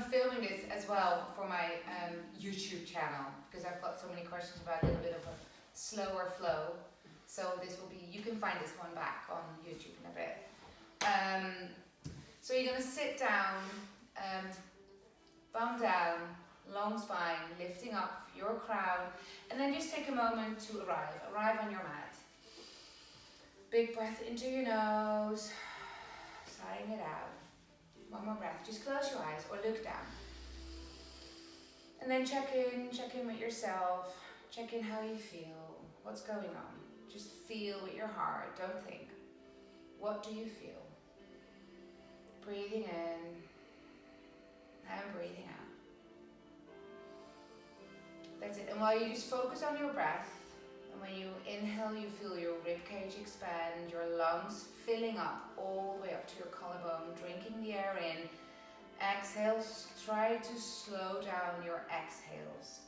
filming this as well for my YouTube channel because I've got so many questions about a little bit of a slower flow. So this will be, you can find this one back on YouTube in a bit. So you're going to sit down, bum down, long spine, lifting up your crown, and then just take a moment to arrive on your mat. Big breath into your nose, sighing it out. One more breath, just close your eyes or look down. And then check in with yourself, check in how you feel, what's going on. Just feel with your heart, don't think. What do you feel? Breathing in and breathing out. That's it. And while you just focus on your breath, and when you inhale, you feel your ribcage expand, your lungs filling up all the way up to your collarbone, drinking the air in. Exhales, try to slow down your exhales.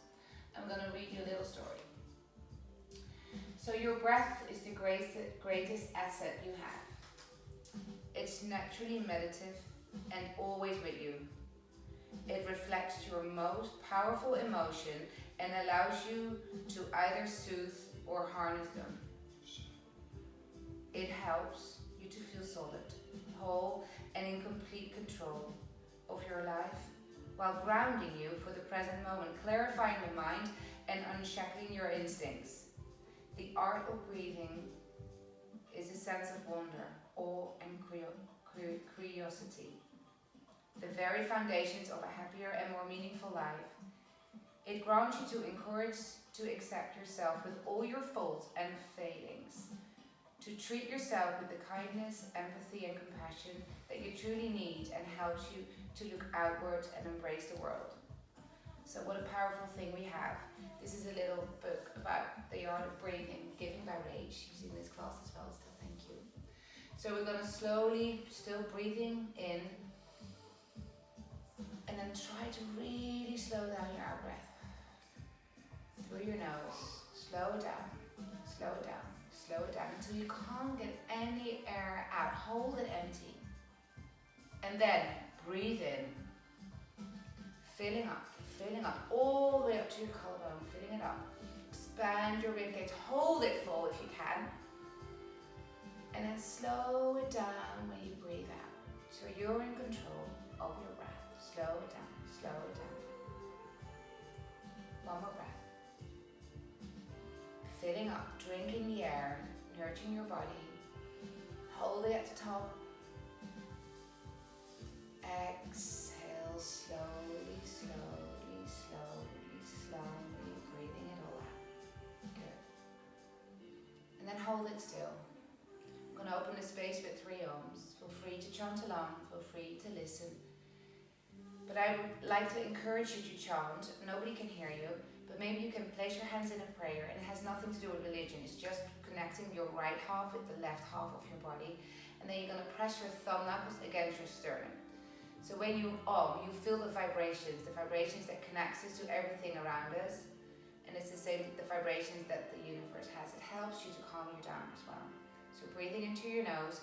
I'm going to read you a little story. So your breath is the greatest asset you have. It's naturally meditative and always with you. It reflects your most powerful emotion and allows you to either soothe or harness them. It helps you to feel solid, whole, and in complete control of your life, while grounding you for the present moment, clarifying the mind and unshackling your instincts. The art of breathing is a sense of wonder, awe, and curiosity. The very foundations of a happier and more meaningful life. It grants you to encourage to accept yourself with all your faults and failings, to treat yourself with the kindness, empathy, and compassion that you truly need, and helps you to look outwards and embrace the world. So what a powerful thing we have. This is a little book about the art of breathing, given by Ray. She's in this class as well, so thank you. So we're going to slowly, still breathing in, and then try to really slow down your out breath. Through your nose, slow it down, slow it down, slow it down until you can't get any air out. Hold it empty. And then breathe in, filling up all the way up to your collarbone, filling it up. Expand your ribcage, hold it full if you can. And then slow it down when you breathe out. So you're in control of your breath. Slow it down, slow it down. One more breath. Filling up, drinking the air, nurturing your body. Hold it at the top. Exhale slowly, slowly, slowly, slowly, breathing it all out. Good. And then hold it still. I'm going to open the space with 3 ohms. Feel free to chant along, feel free to listen. But I would like to encourage you to chant. Nobody can hear you, but maybe you can place your hands in a prayer. And it has nothing to do with religion. It's just connecting your right half with the left half of your body. And then you're going to press your thumb knuckles against your sternum. So when you you feel the vibrations that connects us to everything around us. And it's the same, the vibrations that the universe has. It helps you to calm you down as well. So breathing into your nose.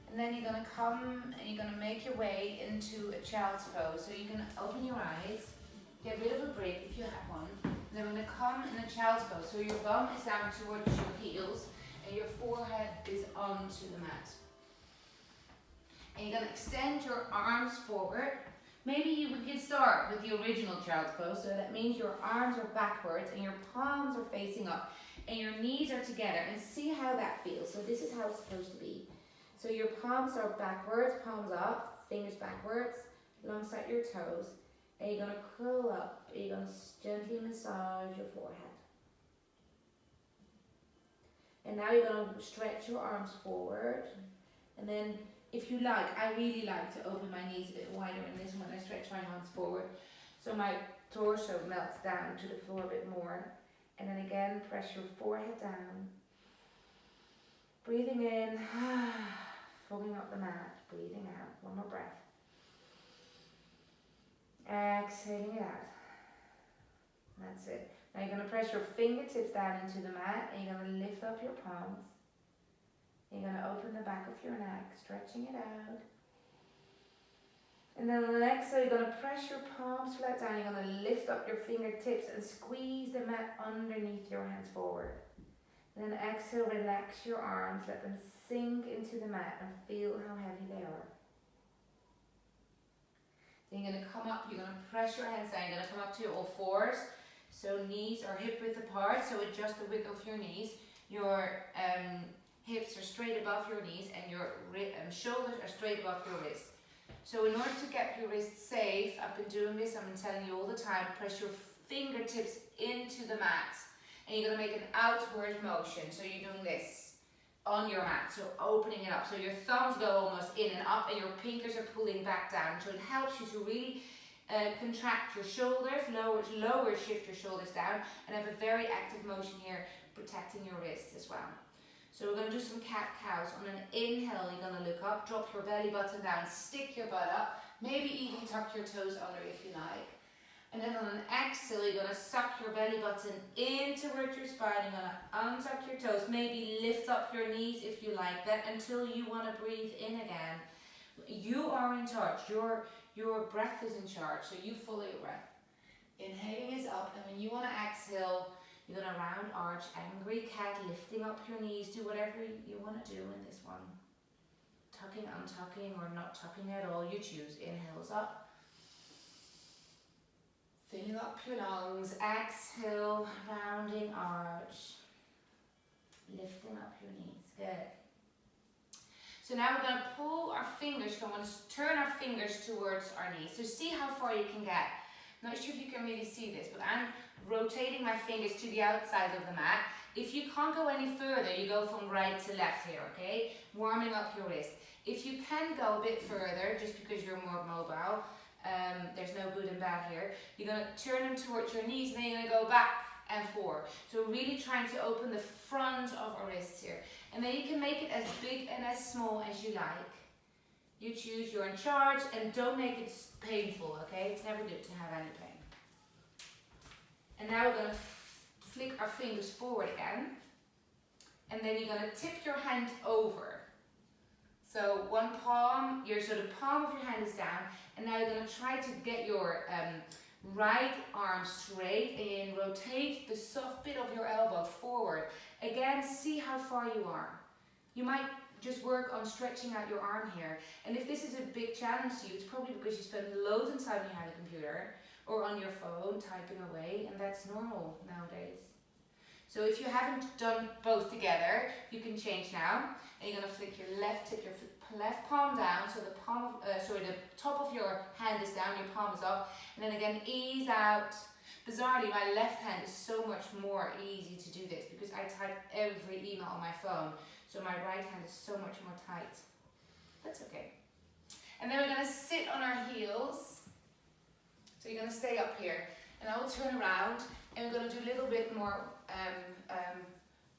And then you're going to come and you're going to make your way into a child's pose. So you can open your eyes, get rid of a brick if you have one. And then we're going to come in a child's pose. So your bum is down towards your heels and your forehead is onto the mat. And you're going to extend your arms forward. Maybe you can start with the original child's pose. So that means your arms are backwards and your palms are facing up and your knees are together. And see how that feels. So this is how it's supposed to be. So your palms are backwards, palms up, fingers backwards, alongside your toes. And you're going to curl up. And you're going to gently massage your forehead. And now you're going to stretch your arms forward. And then, if you like, I really like to open my knees a bit wider in this one. I stretch my arms forward. So my torso melts down to the floor a bit more. And then again, press your forehead down. Breathing in, fogging up the mat. Breathing out. One more breath. Exhaling it out. That's it. Now you're going to press your fingertips down into the mat and you're going to lift up your palms. You're going to open the back of your neck, stretching it out. And then on the next exhale, you're going to press your palms flat down. You're going to lift up your fingertips and squeeze the mat underneath your hands forward. And then exhale, relax your arms, let them sink into the mat and feel how heavy they are. Then you're going to come up, you're going to press your hands down, you're going to come up to all fours. So knees are hip width apart, so adjust the width of your knees. Your hips are straight above your knees and your shoulders are straight above your wrists. So in order to get your wrists safe, I've been doing this, I've been telling you all the time, press your fingertips into the mat. And you're going to make an outward motion, so you're doing this on your mat, so opening it up. So your thumbs go almost in and up and your fingers are pulling back down. So it helps you to really contract your shoulders, lower, shift your shoulders down, and have a very active motion here, protecting your wrists as well. So we're going to do some cat-cows. On an inhale, you're going to look up, drop your belly button down, stick your butt up, maybe even tuck your toes under if you like. And then on an exhale, you're going to suck your belly button in towards your spine. You're going to untuck your toes, maybe lift up your knees if you like that, until you want to breathe in again. You are in charge. Your breath is in charge, so you follow your breath. Inhaling is up, and when you want to exhale, you're going to round arch, angry cat, lifting up your knees. Do whatever you want to do in this one. Tucking, untucking, or not tucking at all, you choose. Inhales up. Fill up your lungs. Exhale, rounding arch. Lifting up your knees. Good. So now we're going to pull our fingers, we're going to turn our fingers towards our knees. So see how far you can get. I'm not sure if you can really see this, but I'm rotating my fingers to the outside of the mat. If you can't go any further, you go from right to left here, okay? Warming up your wrist. If you can go a bit further, just because you're more mobile, there's no good and bad here, you're going to turn them towards your knees, and then you're going to go back and forward. So really trying to open the front of our wrists here. And then you can make it as big and as small as you like. You choose, you're in charge, and don't make it painful, okay? It's never good to have any pain. And now we're going to flick our fingers forward again. And then you're going to tip your hand over. So one palm, so the palm of your hand is down, and now you're going to try to get your right arm straight and rotate the soft bit of your elbow forward. Again, see how far you are. You might just work on stretching out your arm here. And if this is a big challenge to you, it's probably because you spend loads of time behind a computer or on your phone typing away, and that's normal nowadays. So if you haven't done both together, you can change now. And you're going to flick your left palm down, so the top of your hand is down, your palm is up, and then again ease out. Bizarrely, my left hand is so much more easy to do this because I type every email on my phone, so my right hand is so much more tight. That's okay. And then we're going to sit on our heels. So you're going to stay up here, and I will turn around, and we're going to do a little bit more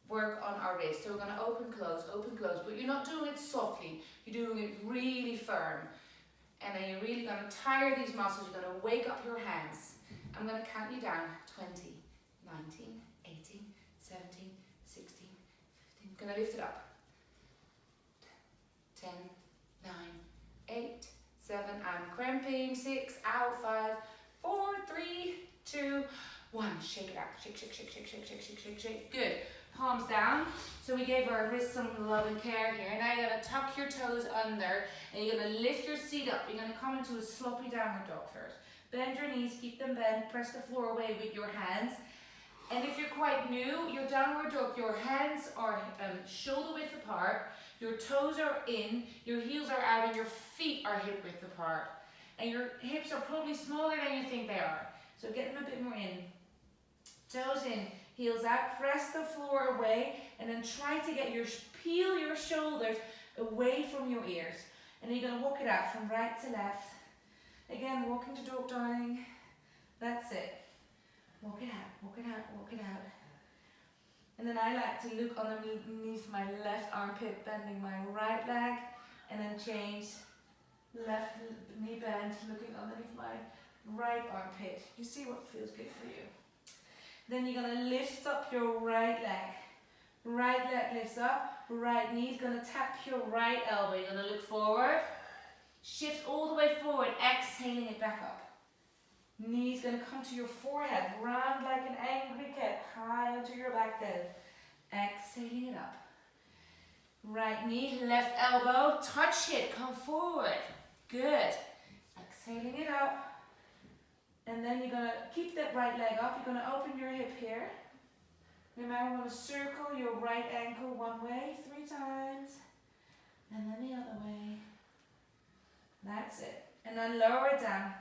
work on our wrist. So we're going to open, close, but you're not doing it softly, you're doing it really firm. And then you're really going to tire these muscles, you're going to wake up your hands. I'm going to count you down. 20, 19, 18, 17, 16, 15. I'm going to lift it up. 10, 9, 8, 7, I'm cramping. 6, out, 5, 4, 3, 2, 1. Shake it out. Shake, shake, shake, shake, shake, shake, shake, shake, shake. Good. Palms down. So we gave our wrists some love and care here. Now you're going to tuck your toes under, and you're going to lift your seat up. You're going to come into a sloppy downward dog first. Bend your knees, keep them bent, press the floor away with your hands. And if you're quite new, your downward dog, your hands are shoulder width apart, your toes are in, your heels are out, and your feet are hip width apart. And your hips are probably smaller than you think they are. So get them a bit more in. Toes in, heels out, press the floor away, and then try to peel your shoulders away from your ears. And then you're going to walk it out from right to left. Again, walking to dog darling. That's it. Walk it out, walk it out, walk it out. And then I like to look underneath my left armpit, bending my right leg, and then change left knee bend, looking underneath my right armpit. You see what feels good for you. Then you're going to lift up your right leg. Right leg lifts up, right knee is going to tap your right elbow. You're going to look forward, shift all the way forward, exhaling it back up. Knee's going to come to your forehead, round like an angry cat, high onto your back then. Exhaling it up. Right knee, left elbow, touch it, come forward. Good. Exhaling it up. And then you're going to keep that right leg up. You're going to open your hip here. Remember, we're going to circle your right ankle one way 3 times. And then the other way. That's it. And then lower it down.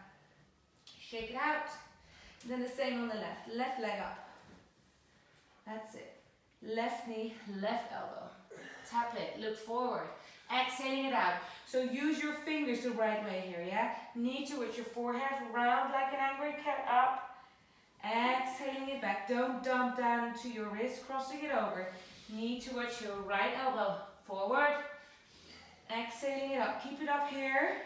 Shake it out. And then the same on the left. Left leg up. That's it. Left knee, left elbow. Tap it. Look forward. Exhaling it out. So use your fingers the right way here, yeah? Knee towards your forehead. Round like an angry cat up. Exhaling it back. Don't dump down into your wrist. Crossing it over. Knee towards your right elbow. Forward. Exhaling it up. Keep it up here.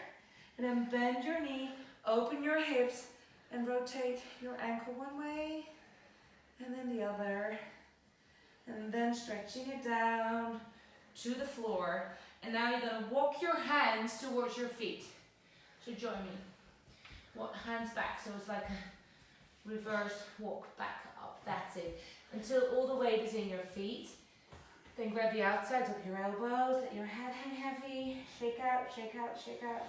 And then bend your knee. Open your hips. And rotate your ankle one way. And then the other. And then stretching it down to the floor. And now you're going to walk your hands towards your feet. So join me. Walk hands back. So it's like a reverse walk back up. That's it. Until all the weight is in your feet. Then grab the outsides of your elbows. Let your head hang heavy. Shake out, shake out, shake out.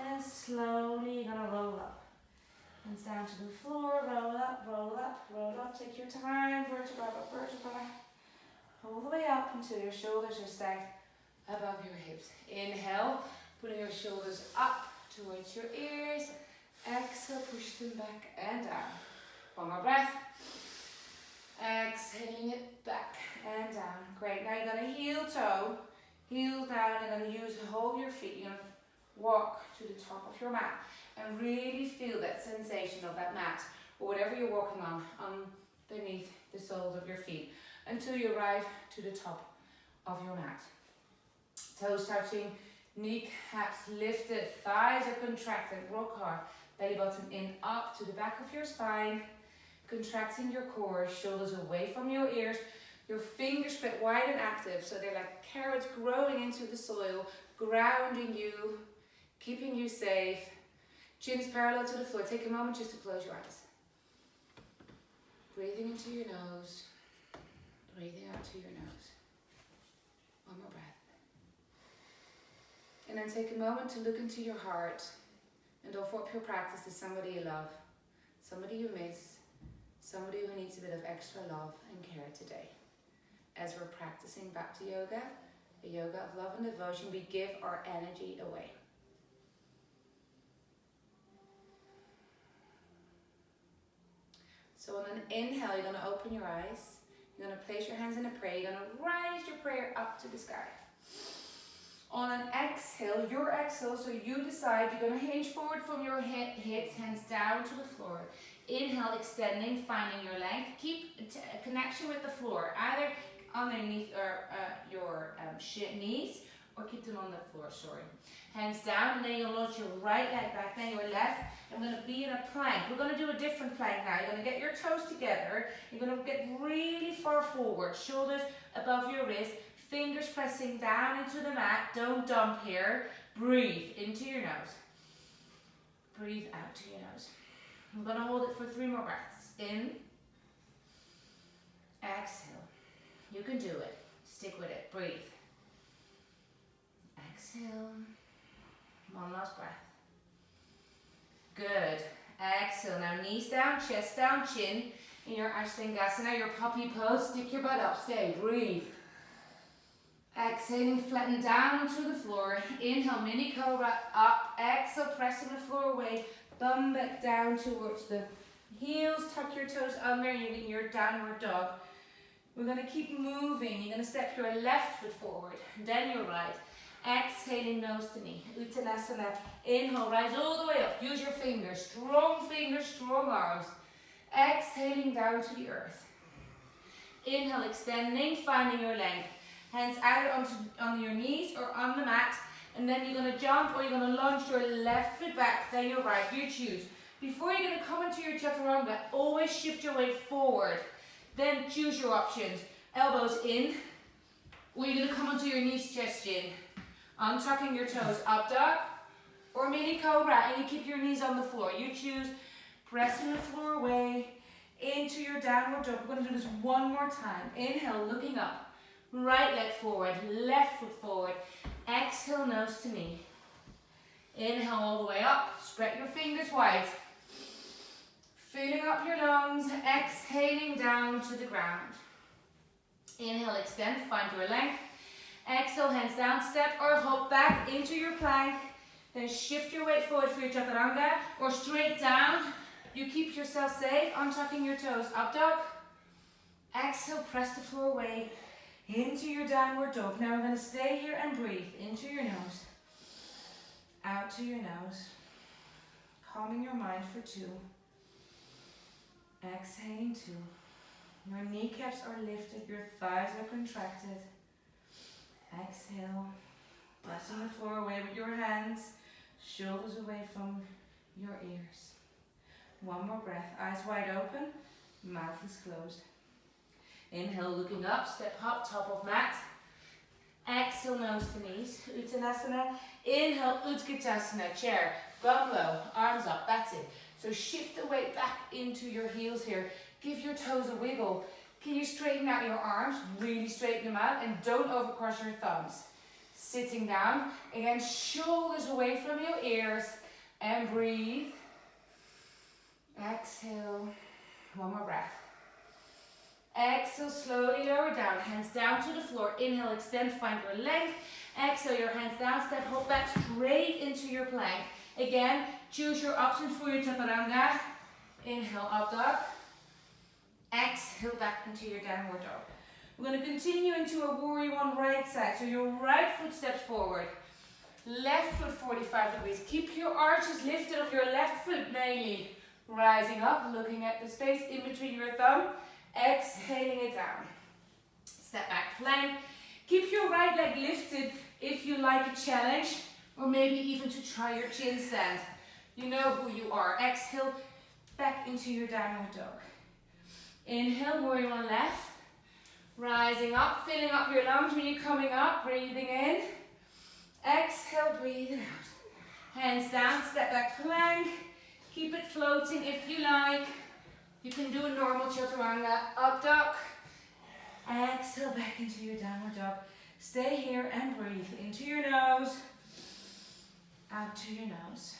And slowly you're going to roll up. Hands down to the floor. Roll up, roll up, roll up. Take your time. Vertebra by vertebra. All the way up until your shoulders are stacked above your hips. Inhale, pulling your shoulders up towards your ears. Exhale, push them back and down. One more breath. Exhaling it back and down. Great. Now you're going to heel toe, heel down, and then use the whole of your feet. You're going to walk to the top of your mat and really feel that sensation of that mat or whatever you're walking on underneath the soles of your feet until you arrive to the top of your mat. Toes touching, kneecaps lifted, thighs are contracted, rock hard, belly button in up to the back of your spine, contracting your core, shoulders away from your ears, your fingers spread wide and active, so they're like carrots growing into the soil, grounding you, keeping you safe. Chin's parallel to the floor. Take a moment just to close your eyes. Breathing into your nose, breathing out to your nose. One more breath. And then take a moment to look into your heart and offer up your practice to somebody you love, somebody you miss, somebody who needs a bit of extra love and care today. As we're practicing Bhakti Yoga, a yoga of love and devotion, we give our energy away. So on an inhale, you're going to open your eyes. You're going to place your hands in a prayer. You're going to raise your prayer up to the sky. On an exhale, your exhale, so you decide you're going to hinge forward from your hips, hands down to the floor. Inhale, extending, finding your length. Keep a connection with the floor, either underneath your knees or keep them on the floor, sorry. Hands down, and then you'll launch your right leg back, then your left. I'm going to be in a plank. We're going to do a different plank now. You're going to get your toes together. You're going to get really far forward, shoulders above your wrist, fingers pressing down into the mat. Don't dump here. Breathe into your nose. Breathe out to your nose. I'm going to hold it for 3 more breaths. In. Exhale. You can do it. Stick with it. Breathe. Exhale. One last breath. Good. Exhale. Now knees down, chest down, chin. In your Ashtangasana, your puppy pose. Stick your butt up. Stay. Breathe. Exhaling, flatten down to the floor. Inhale, mini cobra, up. Exhale, pressing the floor away. Bum back down towards the heels. Tuck your toes under in your downward dog. We're going to keep moving. You're going to step your left foot forward, then your right. Exhaling, nose to knee. Uttanasana. Inhale, rise all the way up. Use your fingers, strong arms. Exhaling down to the earth. Inhale, extending, finding your length. Hands either on your knees or on the mat. And then you're going to jump or you're going to launch your left foot back, then your right. You choose. Before you're going to come into your chaturanga, always shift your weight forward. Then choose your options. Elbows in, or you're going to come onto your knees, chest in. Untucking your toes, up dog, or mini cobra, and you keep your knees on the floor. You choose, pressing the floor away into your downward dog. We're going to do this one more time. Inhale, looking up. Right leg forward, left foot forward. Exhale, nose to knee. Inhale all the way up. Spread your fingers wide. Filling up your lungs, exhaling down to the ground. Inhale, extend, find your length. Exhale, hands down, step or hop back into your plank. Then shift your weight forward for your chaturanga or straight down. You keep yourself safe, untucking your toes, up dog. Exhale, press the floor away into your downward dog. Now we're going to stay here and breathe into your nose, out to your nose. Calming your mind for 2. Exhaling 2. Your kneecaps are lifted, your thighs are contracted. Exhale. Pressing the floor away with your hands, shoulders away from your ears. One more breath, eyes wide open, mouth is closed. Inhale, looking up, step up, top of mat. Exhale, nose to knees, Uttanasana. Inhale, Utkatasana, chair, bum low, arms up, that's it. So shift the weight back into your heels here. Give your toes a wiggle. Can you straighten out your arms? Really straighten them out and don't overcross your thumbs. Sitting down, again, shoulders away from your ears and breathe. Exhale, one more breath. Exhale, slowly lower down, hands down to the floor. Inhale, extend, find your length. Exhale, your hands down, step, hop back straight into your plank. Again, choose your options for your chaturanga. Inhale, up dog. Exhale, back into your downward dog. We're going to continue into a warrior one right side. So your right foot steps forward. Left foot 45 degrees. Keep your arches lifted of your left foot mainly. Rising up, looking at the space in between your thumb. Exhaling it down. Step back, plank. Keep your right leg lifted if you like a challenge. Or maybe even to try your chin stand. You know who you are. Exhale, back into your downward dog. Inhale, warrior one left. Rising up, filling up your lungs when you're coming up. Breathing in. Exhale, breathing out. Hands down, step back, plank. Keep it floating if you like. You can do a normal chaturanga. Up dog. Exhale, back into your downward dog. Stay here and breathe into your nose. Out to your nose.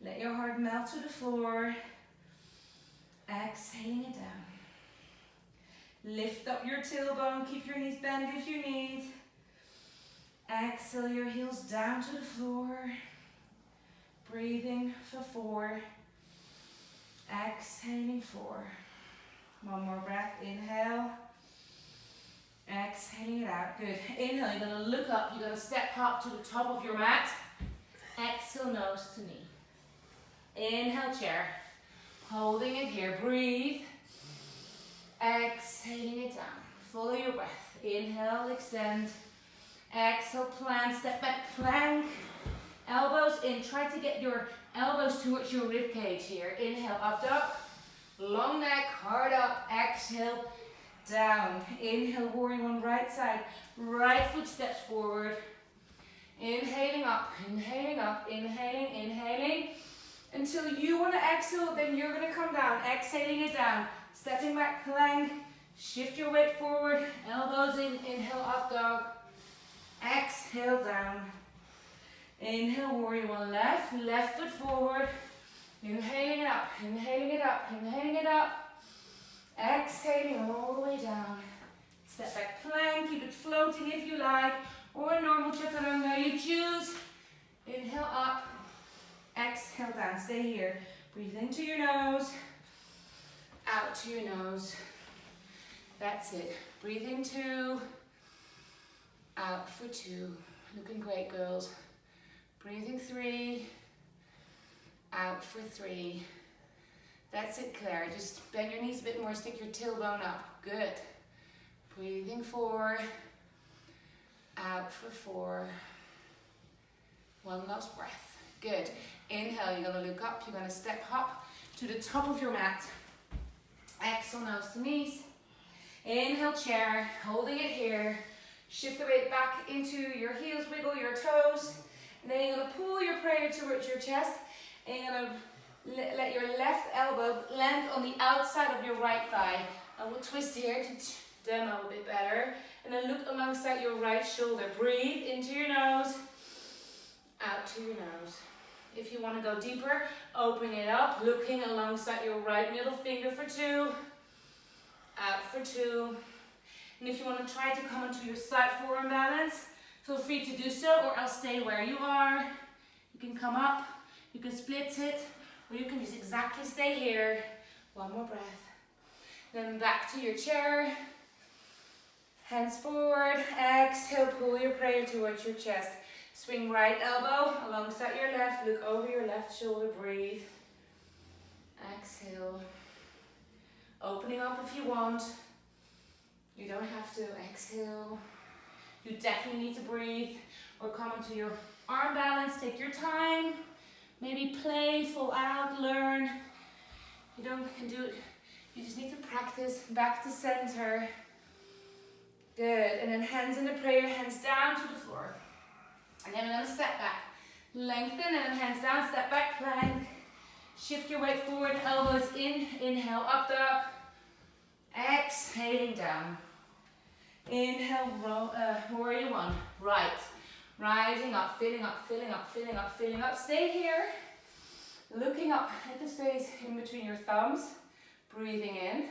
Let your heart melt to the floor. Exhaling it down. Lift up your tailbone. Keep your knees bent if you need. Exhale your heels down to the floor. Breathing for 4. Exhaling 4. One more breath. Inhale. Exhaling it out. Good. Inhale. You're going to look up. You're going to step up to the top of your mat. Exhale, nose to knee. Inhale, chair. Holding it here. Breathe. Exhaling it down. Follow your breath. Inhale, extend. Exhale, plank. Step back, plank. Elbows in. Try to get your elbows towards your rib cage here. Inhale, up dog. Long neck, hard up. Exhale, down. Inhale, warrior one right side. Right foot steps forward. Inhaling up, inhaling, inhaling. Until you want to exhale, then you're going to come down. Exhaling it down. Stepping back, plank. Shift your weight forward. Elbows in. Inhale, up dog. Exhale, down. Inhale, warrior one left. Left foot forward. Inhaling it up, inhaling it up, inhaling it up. Exhaling all the way down. Step back plank, keep it floating if you like, or normal chaturanga, you choose. Inhale up, exhale down, stay here. Breathe into your nose, out to your nose. That's it. Breathe in 2, out for 2. Looking great, girls. Breathing 3, out for 3. That's it, Claire. Just bend your knees a bit more, stick your tailbone up. Good. Breathing 4, out for 4. One last breath. Good. Inhale, you're going to look up, you're going to step hop to the top of your mat. Exhale, nose to knees. Inhale, chair, holding it here. Shift the weight back into your heels, wiggle your toes. And then you're going to pull your prayer towards your chest. And you're going to let your left elbow land on the outside of your right thigh. And we'll twist here to demo a bit better. And then look alongside your right shoulder. Breathe into your nose, out to your nose. If you want to go deeper, open it up, looking alongside your right middle finger for 2, out for 2. And if you want to try to come into your side forearm balance, feel free to do so, or else stay where you are. You can come up, you can split it, or you can just exactly stay here. One more breath. Then back to your chair. Hands forward, exhale, pull your prayer towards your chest. Swing right elbow alongside your left, look over your left shoulder, breathe. Exhale. Opening up if you want. You don't have to. Exhale. You definitely need to breathe or come into your arm balance. Take your time. Maybe play, fall out, learn. You can do it. You just need to practice. Back to center. Good. And then hands in the prayer, hands down to the floor. And then we're going to step back. Lengthen and then hands down, step back, plank. Shift your weight forward, elbows in. Inhale, up, dog. Exhaling down. Inhale, warrior 1. Right. Rising up, filling up, filling up, filling up, filling up. Stay here. Looking up at the space in between your thumbs. Breathing in.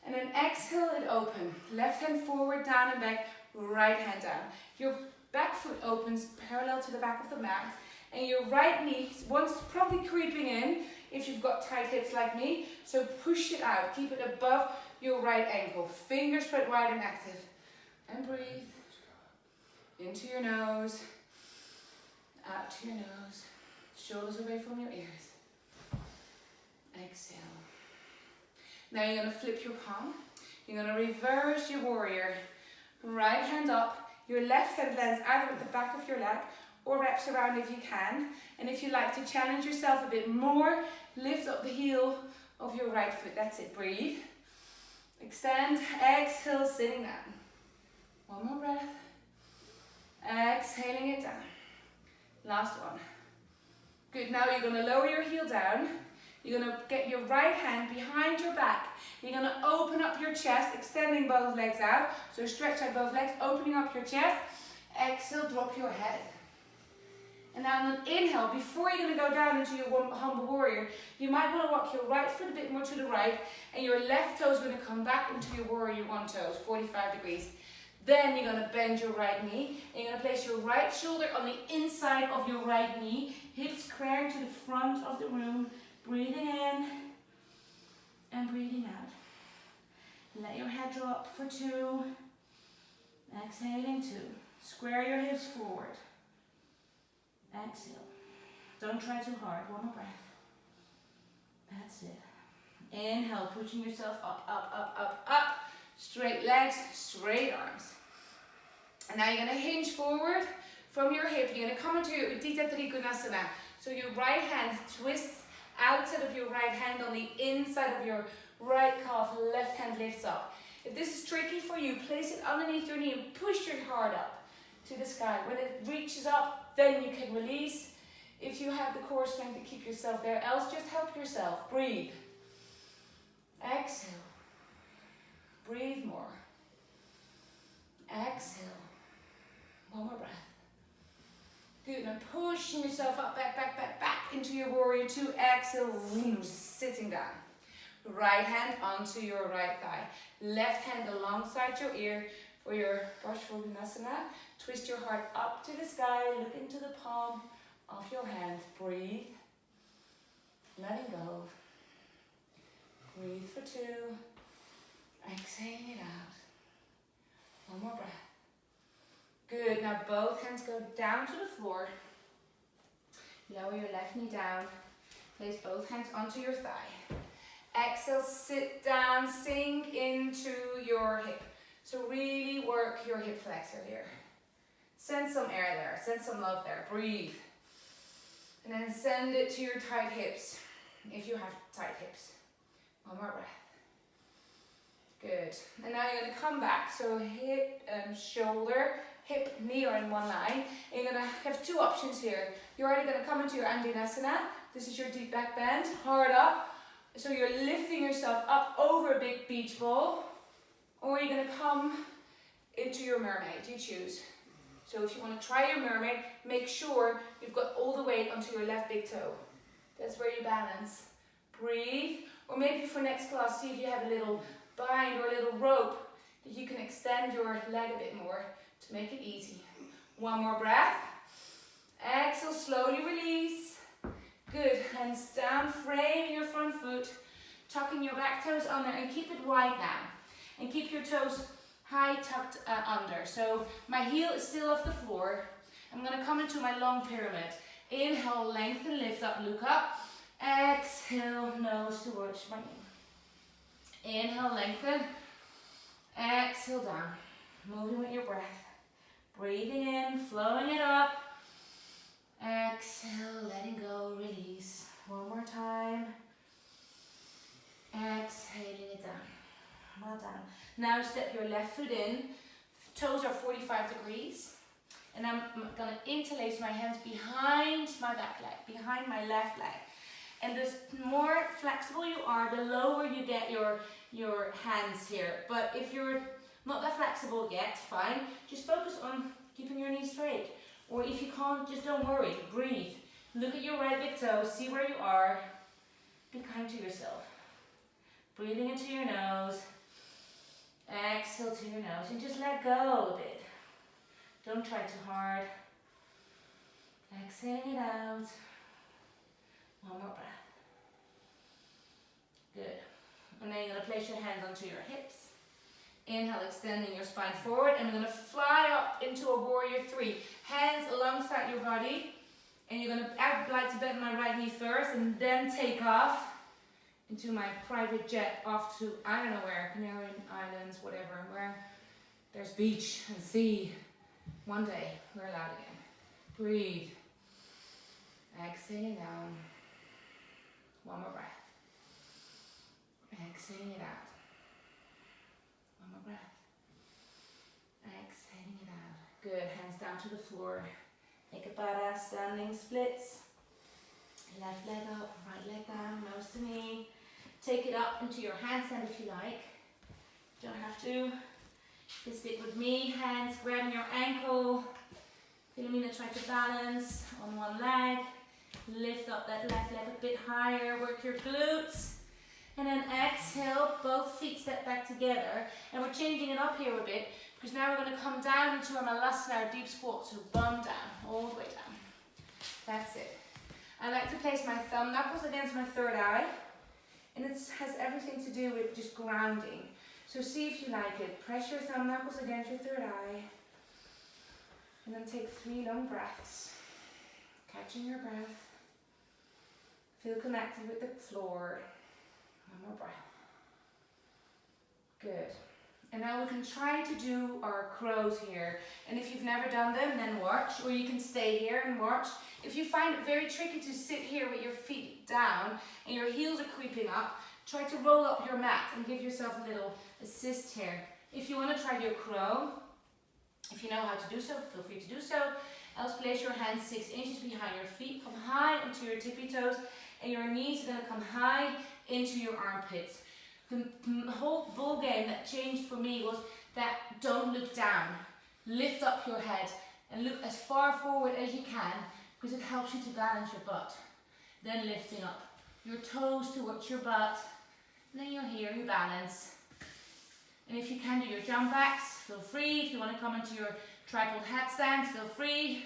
And then exhale it open. Left hand forward, down and back. Right hand down. Your back foot opens parallel to the back of the mat. And your right knee, one's probably creeping in if you've got tight hips like me. So push it out. Keep it above your right ankle. Fingers spread wide and active. And breathe. Into your nose. Out to your nose. Shoulders away from your ears. Exhale. Now you're going to flip your palm. You're going to reverse your warrior. Right hand up. Your left hand lands either at the back of your leg or wraps around if you can. And if you like to challenge yourself a bit more, lift up the heel of your right foot. That's it. Breathe. Extend. Exhale, sitting down. One more breath. Exhaling it down. Last one. Good. Now you're going to lower your heel down. You're going to get your right hand behind your back. You're going to open up your chest, extending both legs out. So stretch out both legs, opening up your chest. Exhale, drop your head. And now on an inhale, before you're going to go down into your humble warrior, you might want to walk your right foot a bit more to the right, and your left toe is going to come back into your warrior 1 toes, 45 degrees. Then you're going to bend your right knee, and you're going to place your right shoulder on the inside of your right knee, hips squaring to the front of the room, breathing in and breathing out. Let your head drop for 2. Exhaling 2. Square your hips forward. Exhale. Don't try too hard. One more breath. That's it. Inhale, pushing yourself up, up, up, up, up. Straight legs, straight arms. And now you're going to hinge forward from your hip. You're going to come into your Utthita Trikonasana. So your right hand twists outside of your right hand on the inside of your right calf. Left hand lifts up. If this is tricky for you, place it underneath your knee and push your heart up to the sky. When it reaches up, then you can release. If you have the core strength to keep yourself there, else just help yourself. Breathe. Exhale. Breathe more. Exhale. One more breath. Good. Now pushing yourself up, back, back, back, back into your warrior 2. Exhale. Sitting down. Right hand onto your right thigh. Left hand alongside your ear for your Parsvanasana. Twist your heart up to the sky. Look into the palm of your hand. Breathe. Letting go. Breathe for 2. Exhaling it out. One more breath. Good. Now both hands go down to the floor. Lower your left knee down. Place both hands onto your thigh. Exhale, sit down, sink into your hip. So really work your hip flexor here. Send some air there, send some love there. Breathe. And then send it to your tight hips, if you have tight hips. One more breath. Good. And now you're going to come back. So hip, shoulder, hip, knee are in one line. And you're going to have 2 options here. You're already going to come into your Annemiek. This is your deep back bend, hard up. So you're lifting yourself up over a big beach ball. Or you're going to come into your mermaid. You choose. So if you want to try your mermaid, make sure you've got all the weight onto your left big toe. That's where you balance. Breathe. Or maybe for next class, see if you have a little bind or a little rope that you can extend your leg a bit more to make it easy. One more breath. Exhale, slowly release. Good. Hands down, frame your front foot. Tucking your back toes under and keep it wide now. And keep your toes high tucked under. So my heel is still off the floor. I'm going to come into my long pyramid. Inhale, lengthen, lift up, look up. Exhale, nose towards my knee. Inhale, lengthen. Exhale, down. Moving with your breath. Breathing in, flowing it up. Exhale, letting go, release. One more time. Exhaling it down. Well done. Now step your left foot in. Toes are 45 degrees. And I'm going to interlace my hands behind my back leg, behind my left leg. And the more flexible you are, the lower you get your hands here. But if you're not that flexible yet, fine. Just focus on keeping your knees straight. Or if you can't, just don't worry. Breathe. Look at your right big toe. See where you are. Be kind to yourself. Breathing into your nose. Exhale to your nose. And just let go a bit. Don't try too hard. Exhaling it out. One more breath. Good. And then you're going to place your hands onto your hips. Inhale, extending your spine forward. And we're going to fly up into a warrior 3. Hands alongside your body. And you're going to, I'd like to bend my right knee first and then take off into my private jet off to, I don't know where, Canary Islands, whatever, where there's beach and sea. One day, we're allowed again. Breathe. Exhaling down. One more breath. Exhaling it out. One more breath. Exhaling it out. Good. Hands down to the floor. Make a badass standing splits. Left leg up, right leg down, nose to knee. Take it up into your handstand if you like. Don't have to. Just stick with me. Hands grabbing your ankle. Philomena, try to balance on one leg. Lift up that left leg a bit higher. Work your glutes. And then exhale, both feet step back together. And we're changing it up here a bit because now we're going to come down into our malasana, our deep squat. So bum down, all the way down. That's it. I like to place my thumb knuckles against my third eye. And it has everything to do with just grounding. So see if you like it. Press your thumb knuckles against your third eye. And then take 3 long breaths. Catching your breath. Feel connected with the floor. One more breath. Good. And now we can try to do our crows here. And if you've never done them, then watch. Or you can stay here and watch. If you find it very tricky to sit here with your feet down and your heels are creeping up, try to roll up your mat and give yourself a little assist here. If you want to try your crow, if you know how to do so, feel free to do so. Else place your hands 6 inches behind your feet. Come high into your tippy toes. And your knees are going to come high into your armpits. The whole ball game that changed for me was that don't look down. Lift up your head and look as far forward as you can because it helps you to balance your butt. Then lifting up your toes towards your butt And then you're here, you balance. And if you can do your jump backs, feel free. If you want to come into your tripod headstands, feel free.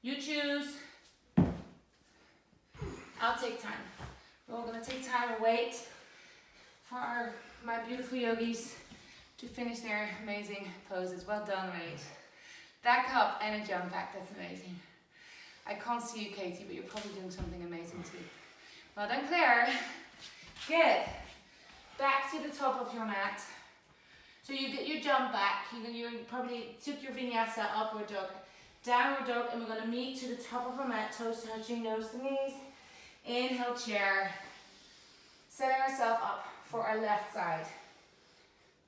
You choose. I'll take time. We're all going to take time and wait for my beautiful yogis to finish their amazing poses. Well done, mate. Back up and a jump back. That's amazing. I can't see you, Katie, but you're probably doing something amazing too. Well done, Claire. Good. Back to the top of your mat. So you get your jump back. You probably took your vinyasa, upward dog, downward dog, and we're going to meet to the top of our mat, toes touching, nose to knees. Inhale, chair. Setting ourselves up for our left side.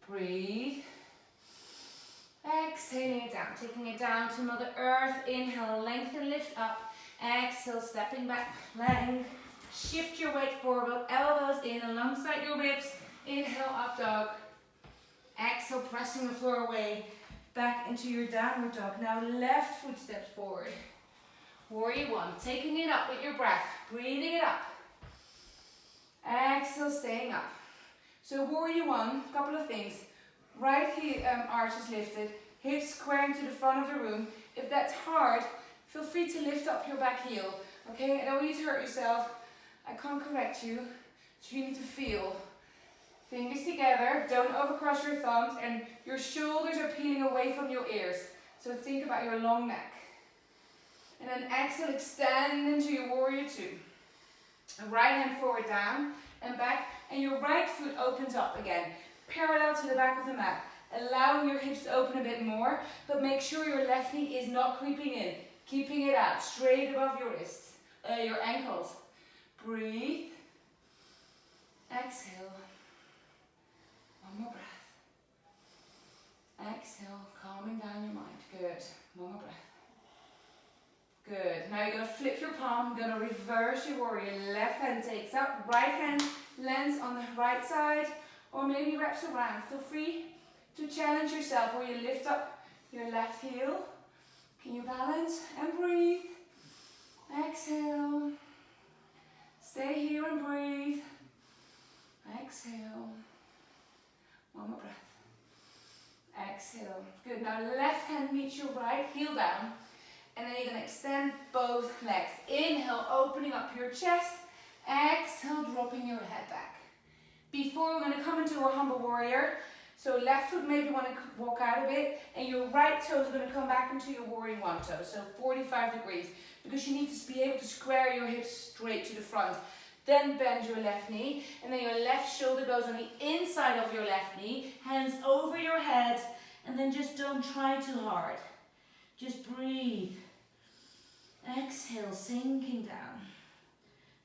Breathe. Exhaling it down, taking it down to Mother Earth. Inhale, lengthen, lift up. Exhale, stepping back, plank. Shift your weight forward, elbows in alongside your ribs. Inhale, up dog. Exhale, pressing the floor away, back into your downward dog. Now left foot steps forward. Warrior one, taking it up with your breath, breathing it up. Exhale, staying up. So warrior one, couple of things. Right heel, arch is lifted, hips squaring to the front of the room. If that's hard, feel free to lift up your back heel. Okay, I don't want you to hurt yourself. I can't correct you, so you need to feel. Fingers together, don't overcross your thumbs, and your shoulders are peeling away from your ears. So think about your long neck. And then exhale, extend into your warrior two. And right hand forward, down and back, and your right foot opens up again, parallel to the back of the mat, allowing your hips to open a bit more, but make sure your left knee is not creeping in, keeping it out, straight above your wrists, your ankles. Breathe. Exhale. One more breath. Exhale, calming down your mind. Good. One more breath. Good. Now you're going to flip your palm. You're going to reverse your warrior. Left hand takes up. Right hand lands on the right side. Or maybe wraps around. Feel free to challenge yourself where you lift up your left heel. Can you balance? And breathe. Exhale. Stay here and breathe. Exhale. One more breath. Exhale. Good. Now left hand meets your right, heel down. And then you're going to extend both legs. Inhale, opening up your chest. Exhale, dropping your head back. Before we're going to come into our humble warrior. So left foot maybe want to walk out a bit. And your right toe is going to come back into your warrior one toe. So 45 degrees. Because you need to be able to square your hips straight to the front. Then bend your left knee, and then your left shoulder goes on the inside of your left knee, hands over your head, and then just don't try too hard. Just breathe. Exhale, sinking down.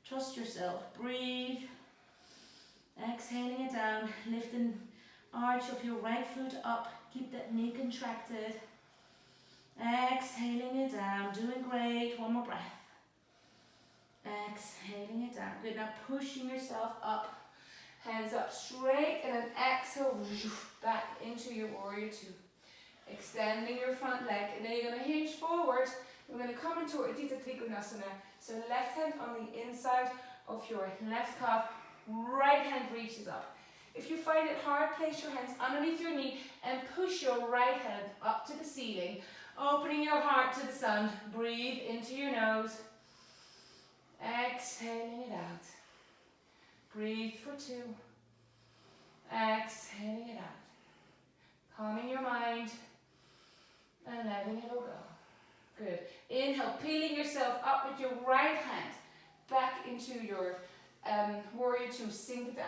Trust yourself. Breathe. Exhaling it down, lift the arch of your right foot up. Keep that knee contracted. Exhaling it down, doing great. One more breath. Exhaling it down. Good. Now pushing yourself up. Hands up straight, and then exhale back into your warrior two. Extending your front leg, and then you're going to hinge forward. We're going to come into Utthita Trikonasana. So left hand on the inside of your left calf, right hand reaches up. If you find it hard, place your hands underneath your knee and push your right hand up to the ceiling, opening your heart to the sun. Breathe into your nose. Exhaling it out. Breathe for two. Exhaling it out. Calming your mind and letting it all go. Good. Inhale, peeling yourself up with your right hand back into your warrior two. Sink it down.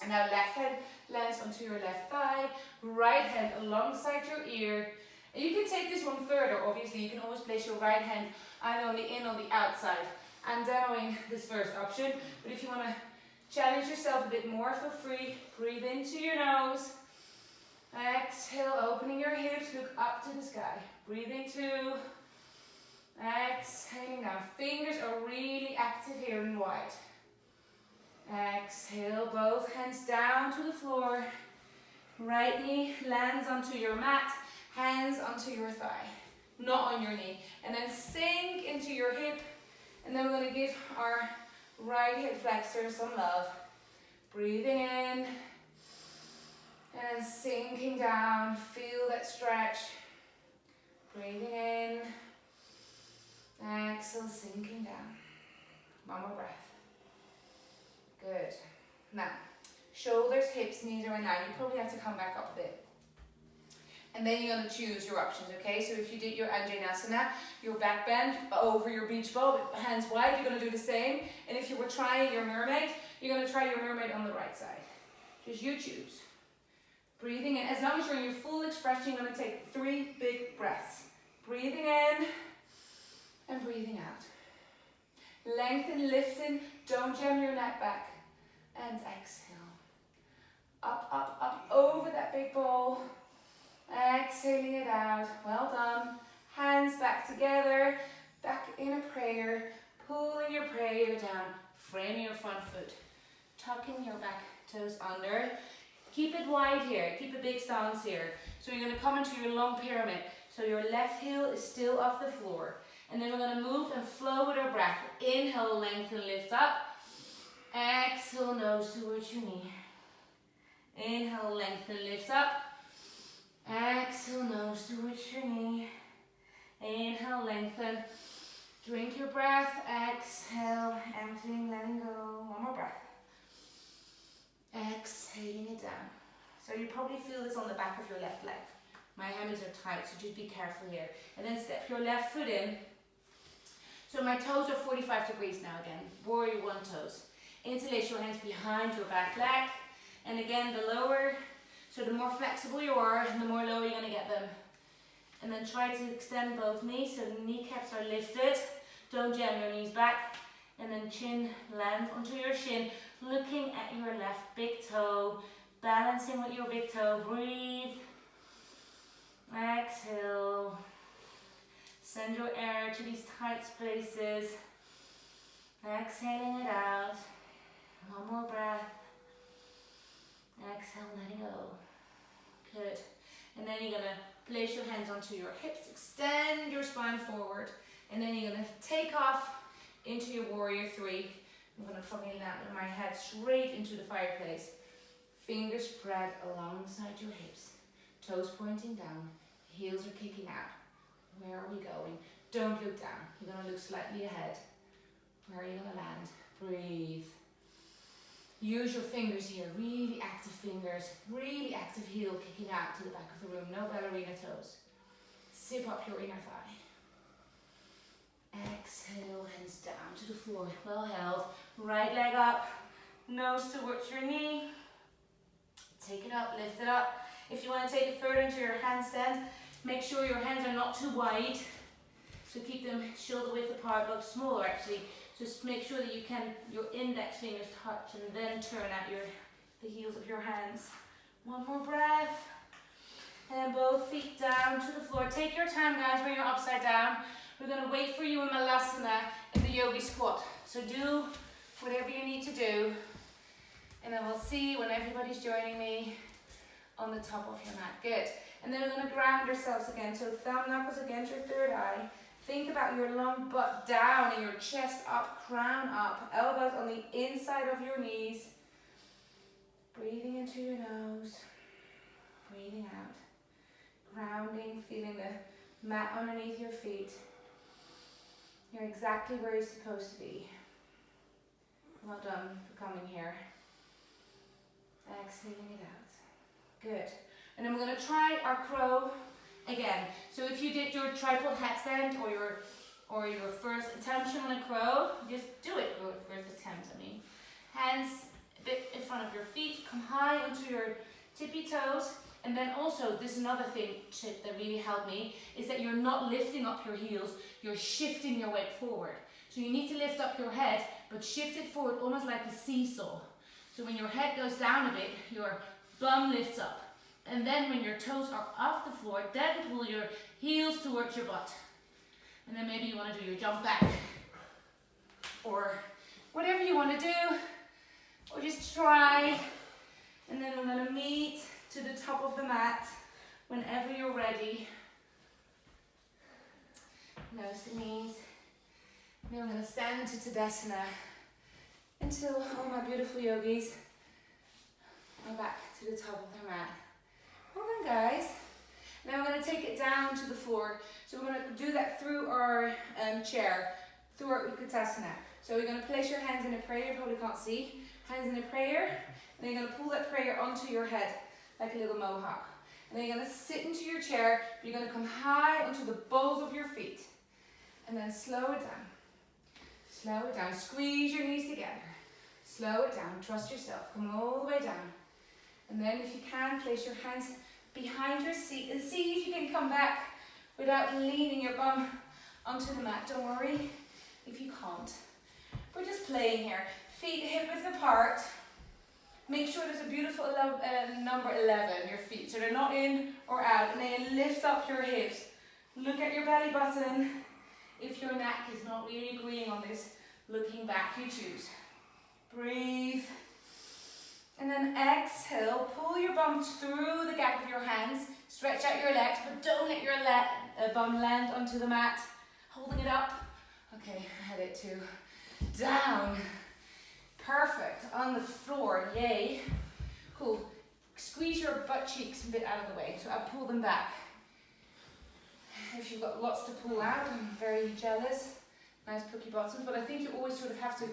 And now left hand lands onto your left thigh, right hand alongside your ear. And you can take this one further, obviously. You can always place your right hand either on the in or the outside. I'm demoing this first option, but if you want to challenge yourself a bit more, feel free. Breathe into your nose. Exhale, opening your hips, look up to the sky. Breathing two. Exhaling down. Fingers are really active here and wide. Exhale, both hands down to the floor. Right knee lands onto your mat, hands onto your thigh, not on your knee. And then sink into your hip. And then we're going to give our right hip flexor some love. Breathe. that stretch. Breathing in. Exhale, sinking down. One more breath. Good. Now, shoulders, hips, knees are in line. You probably have to come back up a bit. And then you're going to choose your options, okay? So if you did your Anjaneyasana, your back bend over your beach ball, hands wide, you're going to do the same. And if you were trying your mermaid, you're going to try your mermaid on the right side. Just you choose. Breathing in. As long as you're in your full expression, you're going to take 3 big breaths. Breathing in and breathing out. Lengthen, lifting. Don't jam your neck back. And exhale. Up, up, up over that big ball. Exhaling it out. Well done. Hands back together. Back in a prayer. Pulling your prayer down. Framing your front foot. Tucking your back toes under. Keep it wide here. Keep a big stance here. So you're going to come into your long pyramid. So your left heel is still off the floor. And then we're going to move and flow with our breath. Inhale, lengthen, lift up. Exhale, nose towards your knee. Inhale, lengthen, lift up. Exhale, nose towards your knee. Inhale, lengthen. Drink your breath. Exhale, emptying, letting go. One more breath. Exhaling it down. So you probably feel this on the back of your left leg. My hammies are tight, so just be careful here. And then step your left foot in. So my toes are 45 degrees now again. Warrior 1 toes. Interlace your hands behind your back leg. And again, the lower, so the more flexible you are, the more lower you're going to get them. And then try to extend both knees so the kneecaps are lifted. Don't jam your knees back. And then chin lands onto your shin, looking at your left big toe, balancing with your big toe. Breathe. Exhale. Send your air to these tight spaces. Exhaling it out. One more breath. Exhale, letting go. Good. And then you're going to place your hands onto your hips, extend your spine forward, and then you're going to take off into your warrior 3. I'm going to probably land with my head straight into the fireplace. Fingers spread alongside your hips. Toes pointing down. Heels are kicking out. Where are we going? Don't look down. You're going to look slightly ahead. Where are you going to land? Breathe. Use your fingers here. Really active fingers. Really active heel kicking out to the back of the room. No ballerina toes. Zip up your inner thigh. Exhale, hands down to the floor. Well held. Right leg up. Nose towards your knee. Take it up, lift it up. If you want to take it further into your handstand, make sure your hands are not too wide. So keep them shoulder width apart, look smaller actually. Just make sure that you can, your index fingers touch and then turn out the heels of your hands. One more breath. And both feet down to the floor. Take your time, guys, when you're upside down. We're going to wait for you in Malasana in the yogi squat. So do whatever you need to do. And then we'll see when everybody's joining me on the top of your mat. Good. And then we're going to ground ourselves again. So thumb knuckles against your third eye. Think about your long butt down and your chest up, crown up, elbows on the inside of your knees. Breathing into your nose, breathing out. Grounding, feeling the mat underneath your feet. You're exactly where you're supposed to be. Well done for coming here. Exhaling it out. Good. And then we're going to try our crow again. So if you did your tripod headstand or your first attempt on a crow, just do it. Your first attempt, I mean. Hands a bit in front of your feet. Come high onto your tippy toes. And then also, this is another tip that really helped me, is that you're not lifting up your heels, you're shifting your weight forward. So you need to lift up your head, but shift it forward almost like a seesaw. So when your head goes down a bit, your bum lifts up. And then when your toes are off the floor, then pull your heels towards your butt. And then maybe you want to do your jump back. Or whatever you want to do. Or just try. And then we're going to meet to the top of the mat whenever you're ready. Nose to knees. Then I'm going to stand into Tadasana until all my beautiful yogis are back to the top of their mat. Well done, guys. Now we're going to take it down to the floor. So we're going to do that through our chair, through our Utkatasana. So you're going to place your hands in a prayer, you probably can't see. Hands in a prayer, and then you're going to pull that prayer onto your head like a little mohawk. And then you're going to sit into your chair, but you're going to come high onto the balls of your feet. And then slow it down. Slow it down. Squeeze your knees together. Slow it down. Trust yourself. Come all the way down. And then if you can, place your hands behind your seat and see if you can come back without leaning your bum onto the mat. Don't worry if you can't. We're just playing here. Feet hip width apart. Make sure there's a beautiful number 11, your feet. So they're not in or out. And then lift up your hips. Look at your belly button. If your neck is not really agreeing on this, looking back, you choose. Breathe. And then exhale. Pull your bum through the gap of your hands. Stretch out your legs, but don't let your bum land onto the mat. Holding it up. Okay, I had it too. Down. Perfect. On the floor. Yay. Cool. Squeeze your butt cheeks a bit out of the way. So I'll pull them back. If you've got lots to pull out, I'm very jealous. Nice pookie bottoms. But I think you always sort of have to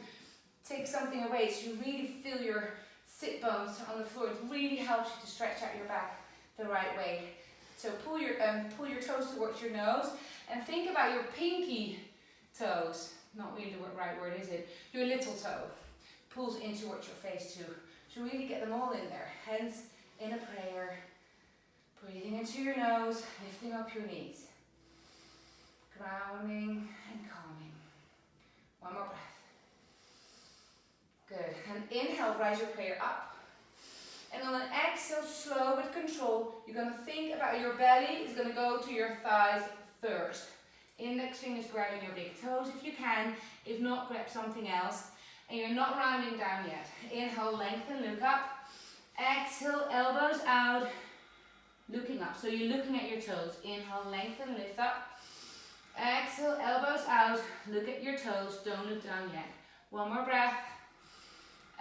take something away so you really feel your sit bones on the floor. It really helps you to stretch out your back the right way. So pull your toes towards your nose and think about your pinky toes. Not really the right word, is it? Your little toe pulls in towards your face too. So really get them all in there. Hands in a prayer. Breathing into your nose, lifting up your knees. Grounding and calming. One more breath. Good. And inhale, rise your prayer up. And on an exhale, slow but control, you're going to think about your belly is going to go to your thighs first. Index fingers grabbing your big toes if you can. If not, grab something else. And you're not rounding down yet. Inhale, lengthen, look up. Exhale, elbows out, looking up. So you're looking at your toes. Inhale, lengthen, lift up. Exhale, elbows out, look at your toes, don't look down yet. One more breath.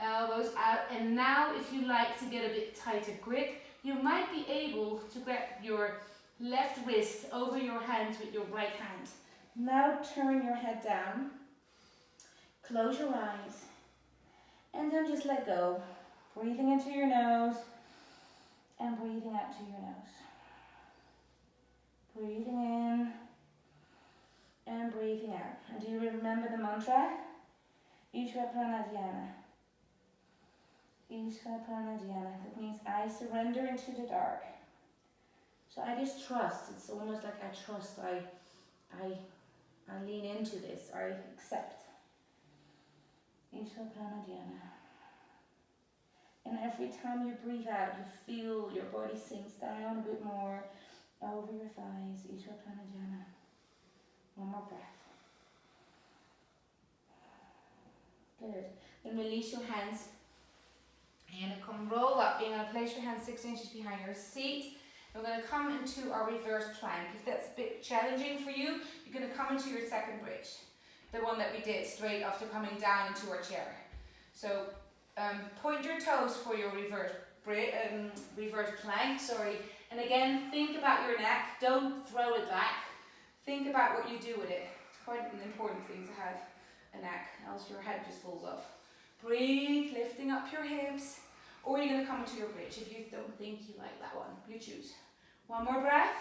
Elbows out. And now if you like to get a bit tighter grip, you might be able to grab your left wrist over your hands with your right hand. Now turn your head down. Close your eyes. And then just let go. Breathing into your nose and breathing out to your nose. Breathing in and breathing out. And do you remember the mantra? Ishvara Prana Dhyana. Ishvara Prana Dhyana. That means I surrender into the dark. So I just trust. It's almost like I trust. I lean into this. I accept. Ishvara Prana Dhyana. And every time you breathe out, you feel your body sinks down a bit more over your thighs. Ishvara Prana Dhyana. One more breath. Good. Then release your hands. And come roll up. You're going to place your hands 6 inches behind your seat. We're going to come into our reverse plank. If that's a bit challenging for you, you're going to come into your second bridge. The one that we did straight after coming down into our chair. So point your toes for your reverse plank. And again, think about your neck. Don't throw it back. Think about what you do with it. It's quite an important thing to have a neck, else your head just falls off. Breathe, lifting up your hips. Or you're going to come into your bridge if you don't think you like that one. You choose. One more breath.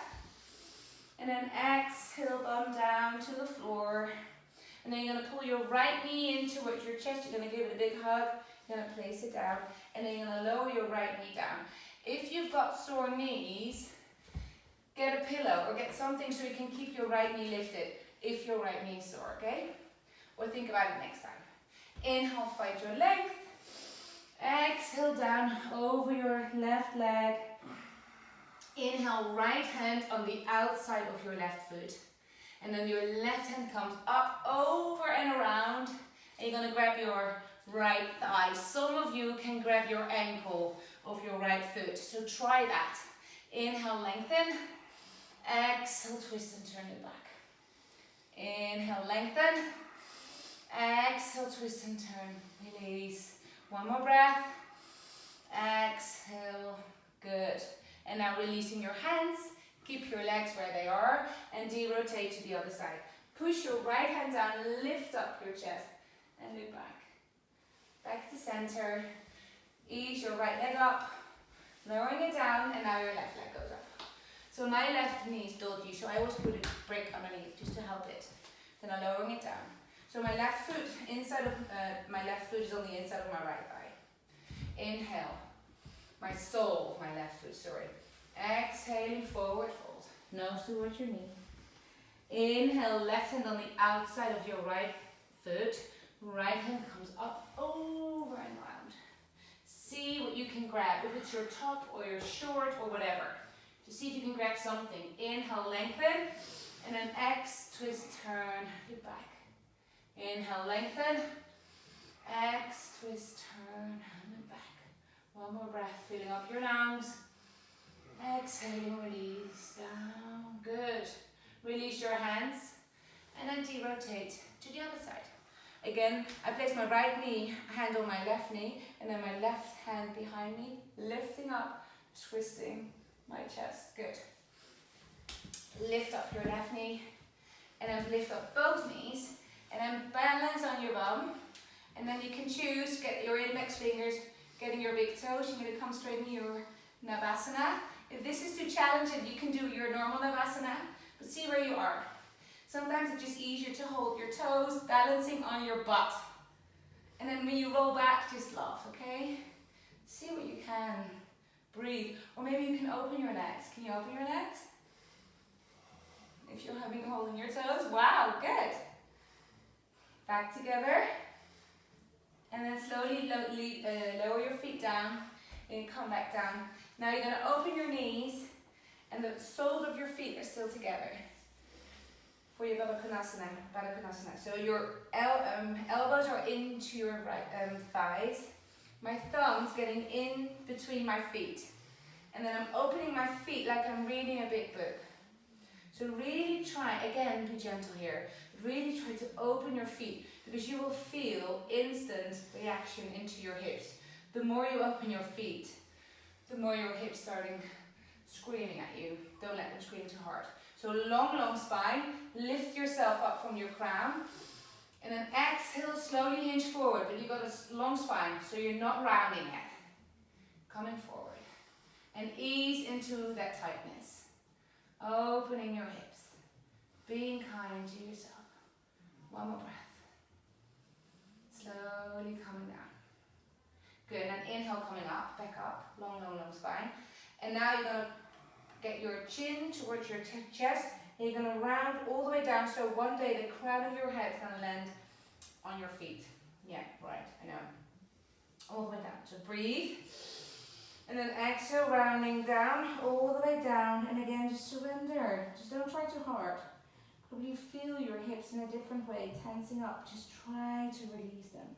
And then exhale, bum down to the floor. And then you're going to pull your right knee in towards your chest. You're going to give it a big hug. You're going to place it down. And then you're going to lower your right knee down. If you've got sore knees, get a pillow or get something so you can keep your right knee lifted if your right knee is sore, okay? Or think about it next time. Inhale, find your length. Exhale down over your left leg. Inhale, right hand on the outside of your left foot. And then your left hand comes up, over and around. And you're going to grab your right thigh. Some of you can grab your ankle of your right foot. So try that. Inhale, lengthen. Exhale, twist and turn it back. Inhale, lengthen. Exhale, twist and turn. Release. One more breath. Exhale. Good. And now releasing your hands. Keep your legs where they are and de-rotate to the other side. Push your right hand down, lift up your chest and look back. Back to center. Ease your right leg up, lowering it down, and now your left leg goes up. So my left knee is dodgy, so I always put a brick underneath just to help it. Then I'm lowering it down. So my left foot my left foot is on the inside of my right thigh. Inhale. My sole of my left foot, sorry. Exhaling, forward fold. Nose towards your knee. Inhale, left hand on the outside of your right foot. Right hand comes up, over and round. See what you can grab, if it's your top or your short or whatever. Just see if you can grab something. Inhale, lengthen, and then twist, turn, look back. Inhale, lengthen, twist, turn, and look back. One more breath, filling up your lungs. Exhaling, release, down, good. Release your hands, and then de-rotate to the other side. Again, I place my right knee, hand on my left knee, and then my left hand behind me, lifting up, twisting my chest. Good. Lift up your left knee, and then lift up both knees, and then balance on your bum. And then you can choose, get your index fingers, getting your big toes. You're going to come straight into your Navasana. If this is too challenging, you can do your normal Navasana, but see where you are. Sometimes it's just easier to hold your toes, balancing on your butt. And then when you roll back, just laugh, okay? See what you can. Breathe. Or maybe you can open your legs. Can you open your legs? If you're having holding your toes, wow, good. Back together. And then slowly lower your feet down and come back down. Now you're going to open your knees and the soles of your feet are still together. For your Baddha Konasana. So your elbows are into your right thighs. My thumb's getting in between my feet. And then I'm opening my feet like I'm reading a big book. So really try, again, be gentle here. Really try to open your feet because you will feel instant reaction into your hips. The more you open your feet, the more your hips starting screaming at you. Don't let them scream too hard. So long spine, lift yourself up from your crown, and then exhale, slowly hinge forward, but you've got a long spine, so you're not rounding it. Coming forward, and ease into that tightness. Opening your hips, being kind to yourself. One more breath. Slowly coming down. Good, and inhale coming up, back up, long spine. And now you're gonna get your chin towards your chest, and you're going to round all the way down, so one day the crown of your head is going to land on your feet. Yeah, right, I know. All the way down. So breathe. And then exhale, rounding down, all the way down. And again, just surrender. Just don't try too hard. Probably feel your hips in a different way, tensing up. Just try to release them.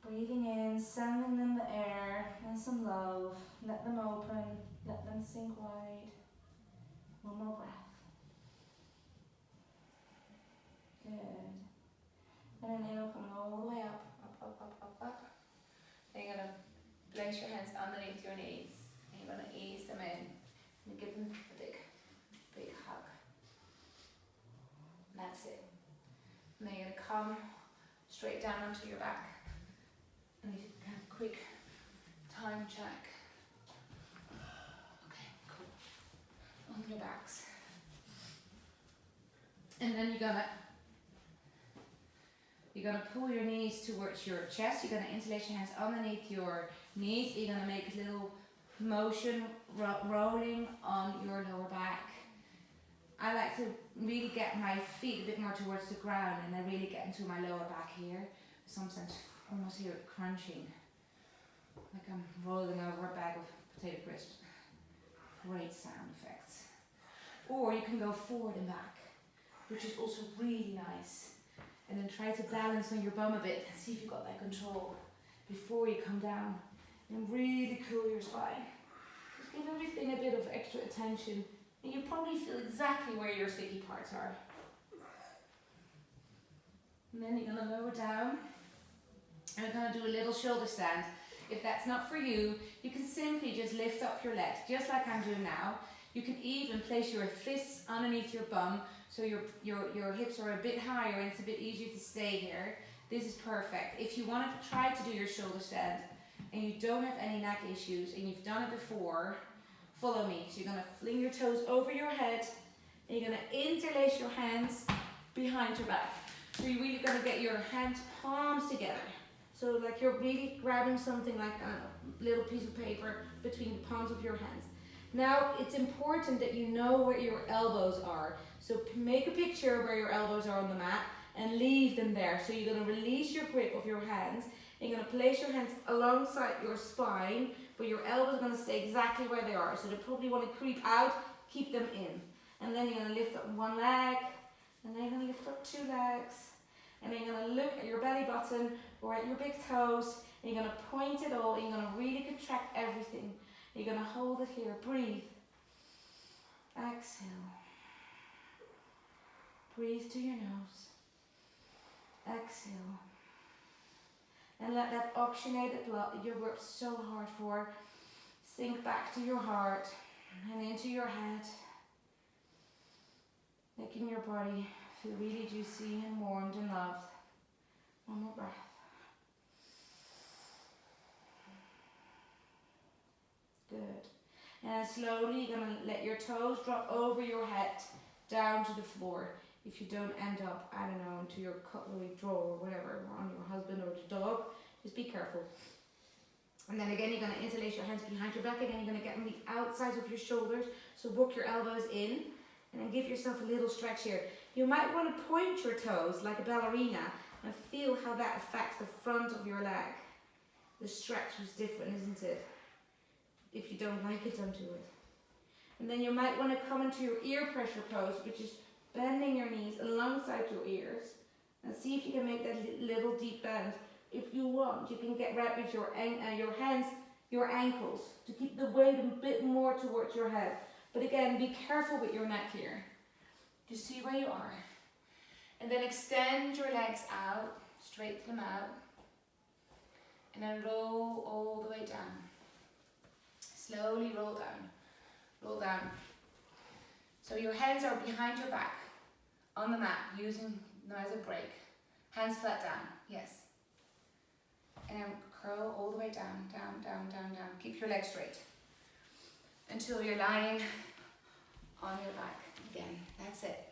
Breathing in, sending them the air and some love. Let them open. Let them sink wide. One more breath. Good. And then inhale, coming all the way up. Then you're going to place your hands underneath your knees. And you're going to ease them in. And give them a big hug. And that's it. And then you're going to come straight down onto your back. And you can have a quick time check. Okay, cool. On your backs. And then you're gonna pull your knees towards your chest. You're gonna interlace your hands underneath your knees. You're gonna make a little motion rolling on your lower back. I like to really get my feet a bit more towards the ground, and then really get into my lower back here. Sometimes almost hear it crunching, like I'm rolling over a bag of potato crisps. Great sound effects. Or you can go forward and back, which is also really nice. And then try to balance on your bum a bit and see if you've got that control before you come down. And really cool your spine. Just give everything a bit of extra attention, and you probably feel exactly where your sticky parts are. And then you're going to lower down. And we're going to do a little shoulder stand. If that's not for you, you can simply just lift up your legs, just like I'm doing now. You can even place your fists underneath your bum, so your hips are a bit higher and it's a bit easier to stay here. This is perfect. If you want to try to do your shoulder stand and you don't have any neck issues and you've done it before, follow me. So you're going to fling your toes over your head and you're going to interlace your hands behind your back. So you're really going to get your hands palms together. So like you're really grabbing something like a little piece of paper between the palms of your hands. Now it's important that you know where your elbows are. So make a picture where your elbows are on the mat and leave them there. So you're going to release your grip of your hands and you're going to place your hands alongside your spine, but your elbows are going to stay exactly where they are. So they probably want to creep out, keep them in. And then you're going to lift up one leg, and then you're going to lift up two legs. And then you're going to look at your belly button or at your big toes, and you're going to point it all, and you're going to really contract everything. You're going to hold it here. Breathe. Exhale. Breathe to your nose. Exhale. And let that oxygenated blood you worked so hard for sink back to your heart and into your head, making your body feel really juicy and warmed and loved. One more breath. Good. And slowly you're going to let your toes drop over your head down to the floor. If you don't end up, I don't know, into your cutlery drawer or whatever, or on your husband or the dog, just be careful. And then again, you're going to interlace your hands behind your back. Again, you're going to get on the outsides of your shoulders. So walk your elbows in and then give yourself a little stretch here. You might want to point your toes like a ballerina and feel how that affects the front of your leg. The stretch is different, isn't it? If you don't like it, don't do it. And then you might want to come into your ear pressure pose, which is bending your knees alongside your ears. And see if you can make that little deep bend. If you want, you can get right with your hands, your ankles, to keep the weight a bit more towards your head. But again, be careful with your neck here. Just see where you are. And then extend your legs out, straighten them out. And then roll all the way down. Slowly roll down. Roll down. So your hands are behind your back on the mat, using them as a break. Hands flat down. Yes. And then curl all the way down, down, down, down, down. Keep your legs straight until you're lying on your back again. That's it.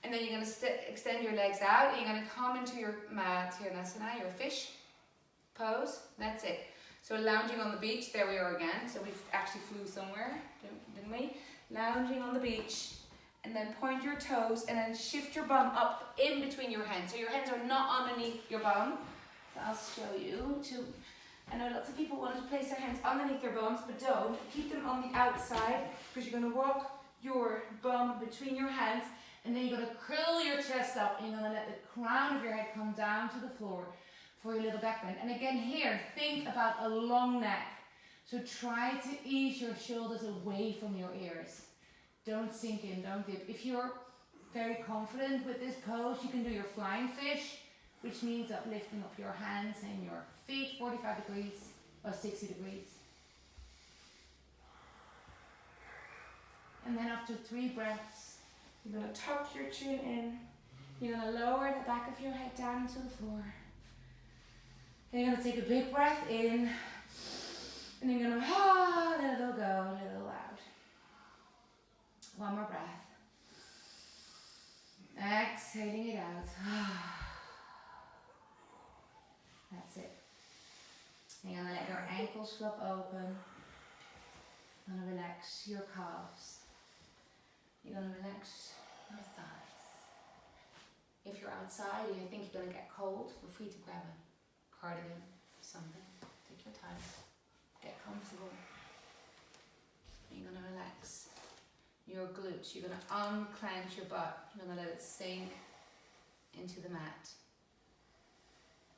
And then you're going to extend your legs out. And you're going to come into your mat, your Nasana, your fish pose. That's it. So lounging on the beach. There we are again. So we actually flew somewhere, didn't we? Lounging on the beach. And then point your toes and then shift your bum up in between your hands. So your hands are not underneath your bum. So I'll show you. I know lots of people want to place their hands underneath their bums, but don't. Keep them on the outside, because you're going to walk your bum between your hands, and then you're going to curl your chest up, and you're going to let the crown of your head come down to the floor for your little back bend. And again here, think about a long neck. So try to ease your shoulders away from your ears. Don't sink in, don't dip. If you're very confident with this pose, you can do your flying fish, which means lifting up your hands and your feet 45 degrees or 60 degrees. And then after 3 breaths, you're going to tuck your chin in. You're going to lower the back of your head down to the floor. And you're going to take a big breath in. And you're going to let it all go a little loud. One more breath. Exhaling it out. That's it. You're going to let your ankles flop open. You're going to relax your calves. You're going to relax your thighs. If you're outside and you think you're going to get cold, feel free to grab a cardigan, something. Take your time. Get comfortable. You're going to relax your glutes. You're going to unclench your butt. You're going to let it sink into the mat.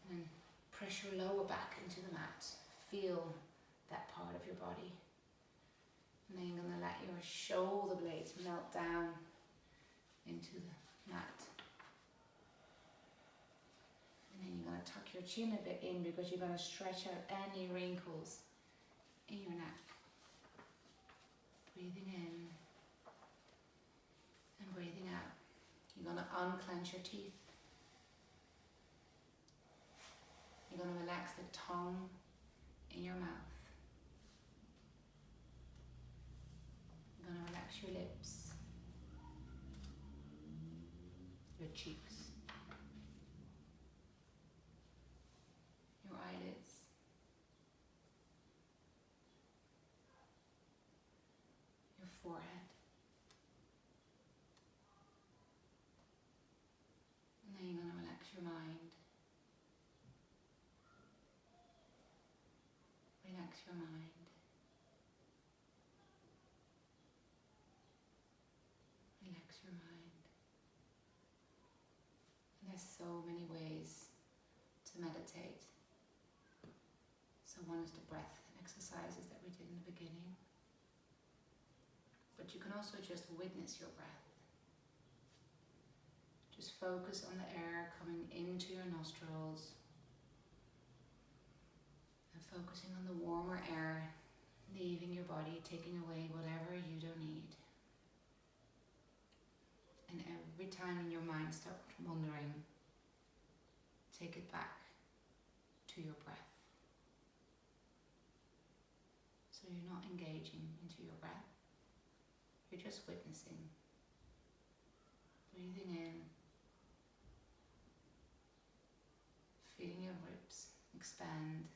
And then press your lower back into the mat. Feel that part of your body. And then you're going to let your shoulder blades melt down into the mat. And then you're going to tuck your chin a bit in, because you're going to stretch out any wrinkles in your neck. Breathing in. clench your teeth. You're going to relax the tongue in your mouth. You're going to relax your lips, your cheeks, your eyelids, your forehead. And then you're going to relax your mind. Relax your mind. Relax your mind. And there's so many ways to meditate. So one is the breath exercises that we did in the beginning. But you can also just witness your breath. Just focus on the air coming into your nostrils and focusing on the warmer air leaving your body, taking away whatever you don't need. And every time in your mind start wandering, take it back to your breath. So you're not engaging into your breath, you're just witnessing. Breathing in, feeling your ribs expand,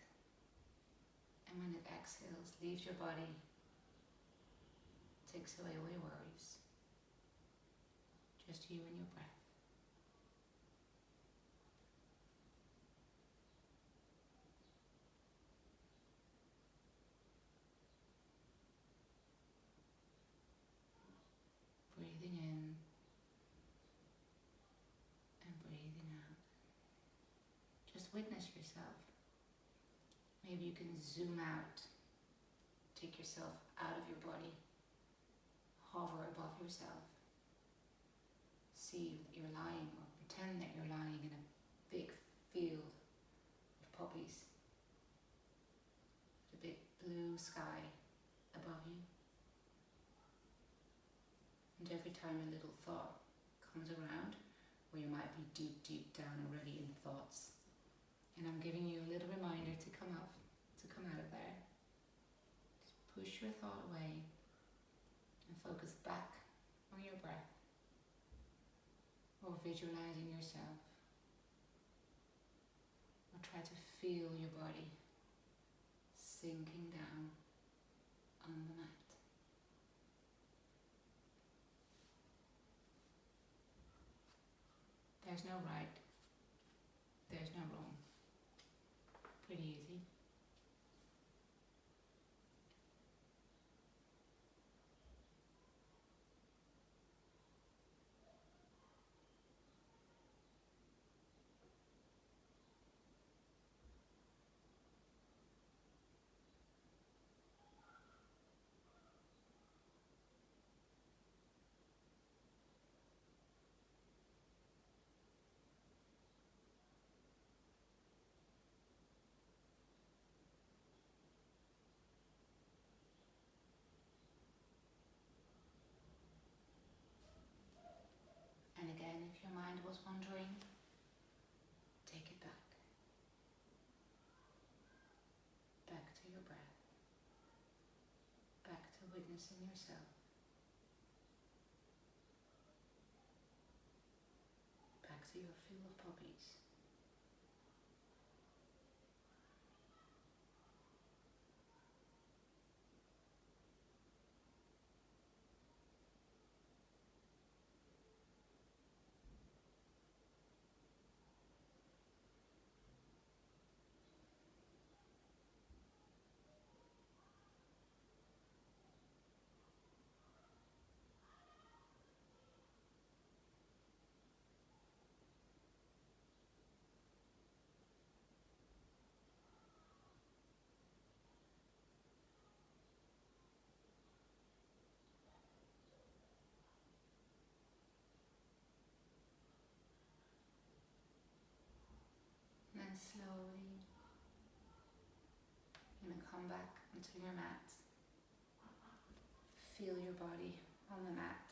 and when it exhales, leaves your body, takes away all your worries. Just you and your breath. Breathing in and breathing out. Just witness yourself. Maybe you can zoom out, take yourself out of your body, hover above yourself. See that you're lying, or pretend that you're lying in a big field of poppies, with a big blue sky above you. And every time a little thought comes around, where you might be deep, deep down already in thoughts, and I'm giving you a little reminder to come out of there. Just push your thought away and focus back on your breath, or visualizing yourself, or try to feel your body sinking down on the mat. There's no right, there's no wrong. Pretty easy. And again, if your mind was wandering, take it back. Back to your breath. Back to witnessing yourself. Back to your field of poppies. And then slowly, you're going to come back onto your mat. Feel your body on the mat.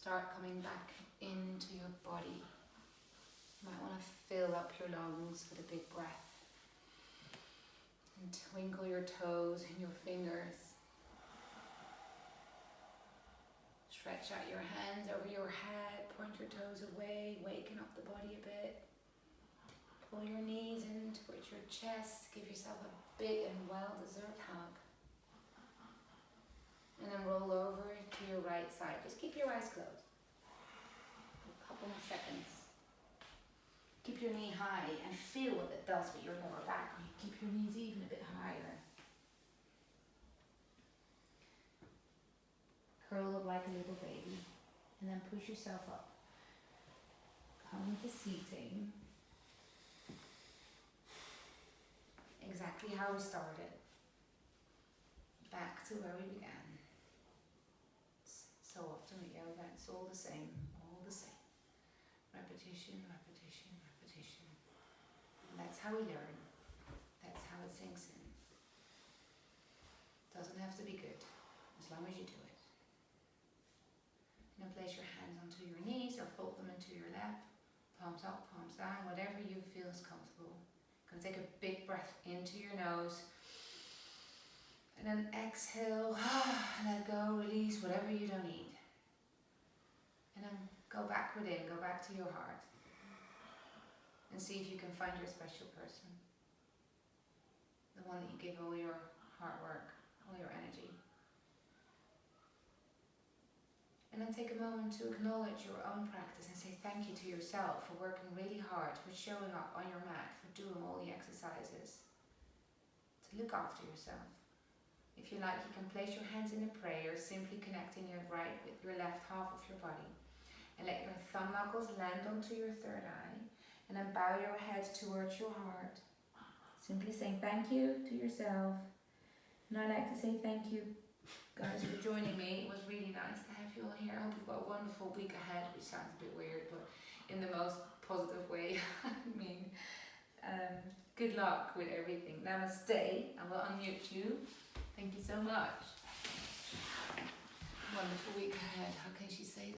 start coming back into your body. You might want to fill up your lungs with a big breath. And twinkle your toes and your fingers. Stretch out your hands over your head, point your toes away, waken up the body a bit. Pull your knees in towards your chest, give yourself a big and well-deserved hug. And then roll over to your right side. Just keep your eyes closed. A couple more seconds. Keep your knee high and feel what it does with your lower back. Keep your knees even a bit higher. Curl up like a little baby. And then push yourself up. Come to seating. Exactly how we started. Back to where we began. So often with yoga, it's all the same, Repetition, repetition, repetition. And that's how we learn. That's how it sinks in. Doesn't have to be good, as long as you do it. And then place your hands onto your knees or fold them into your lap. Palms up, palms down, whatever you feel is comfortable. Gonna take a big breath into your nose. And then exhale, let go, release whatever you don't need. And then go back within, go back to your heart. And see if you can find your special person. The one that you give all your hard work, all your energy. And then take a moment to acknowledge your own practice and say thank you to yourself for working really hard, for showing up on your mat, for doing all the exercises. To look after yourself. If you like, you can place your hands in a prayer, simply connecting your right with your left half of your body. And let your thumb knuckles land onto your third eye. And then bow your head towards your heart. Simply saying thank you to yourself. And I'd like to say thank you, guys, for joining me. It was really nice to have you all here. I hope you've got a wonderful week ahead, which sounds a bit weird, but in the most positive way. Good luck with everything. Namaste. I will unmute you. Thank you so much. Wonderful week ahead. How can she say that?